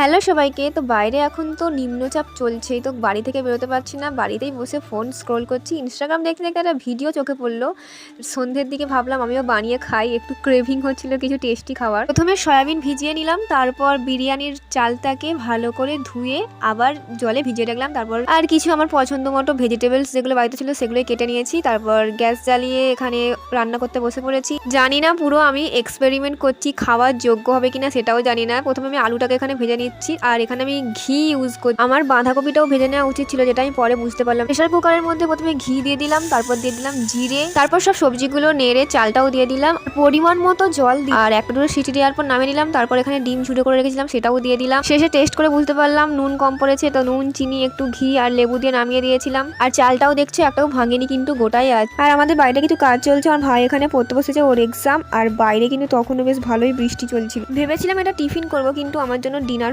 Hello সবাইকে। তো বাইরে এখন তো নিম্নচাপ চলছেই, তো বাড়ি থেকে বেরোতে পারছি না, বাড়িতেই বসে ফোন স্ক্রোল করছি। ইনস্টাগ্রাম দেখতে দেখতে একটা ভিডিও চোখে পড়লো। সন্ধ্যের দিকে ভাবলাম আমিও বানিয়ে খাই, একটু ক্রেভিং হচ্ছিল কিছু টেস্টি খাবার। প্রথমে সয়াবিন ভিজিয়ে নিলাম, তারপর বিরিয়ানির চালটাকে ভালো করে ধুয়ে আবার জলে ভিজিয়ে রাখলাম। তারপর আর কিছু আমার পছন্দ মতো ভেজিটেবলস যেগুলো বাড়িতে ছিল সেগুলোই কেটে নিয়েছি। তারপর গ্যাস জ্বালিয়ে এখানে রান্না করতে বসে পড়েছি। জানি না পুরো আমি এক্সপেরিমেন্ট করছি, খাওয়ার যোগ্য হবে কিনা সেটাও জানি না। প্রথমে আমি আলুটাকে এখানে ভেজে নিচ্ছি, আর এখানে আমি ঘি ইউজ করছি। আমার বাঁধাকপিটাও ভেজে নেওয়া উচিত ছিল, যেটা আমি পরে বুঝতে পারলাম। প্রেসার কুকারের মধ্যে প্রথমে ঘি দিয়ে দিলাম, তারপর দিয়ে দিলাম জিরে, তারপর সব সবজিগুলো নেড়ে চালটাও দিয়ে দিলাম, পরিমাণ মতো জল দিয়ে আর একটা দুটো সিটি দেওয়ার পর নামিয়ে নিলাম। তারপর এখানে ডিম ঝুড়ে করে রেখেছিলাম সেটাও দিয়ে দিলাম। শেষে টেস্ট করে বুঝতে পারলাম নুন কম পড়েছে, তো নুন, চিনি, একটু ঘি আর লেবু দিয়ে নামিয়ে দিয়েছিলাম। আর চালটাও দেখছো একটাও ভাঙেনি, কিন্তু গোটাই আছে। আর আমাদের বাইরে কিছু কাজ চলছে, আমার ভাই এখানে পড়তে বসেছে, ওর এক্সাম। আর বাইরে কিন্তু তখনও বেশ ভালোই বৃষ্টি চলছিল। ভেবেছিলাম এটা টিফিন করব, কিন্তু আমার জন্য ডিনার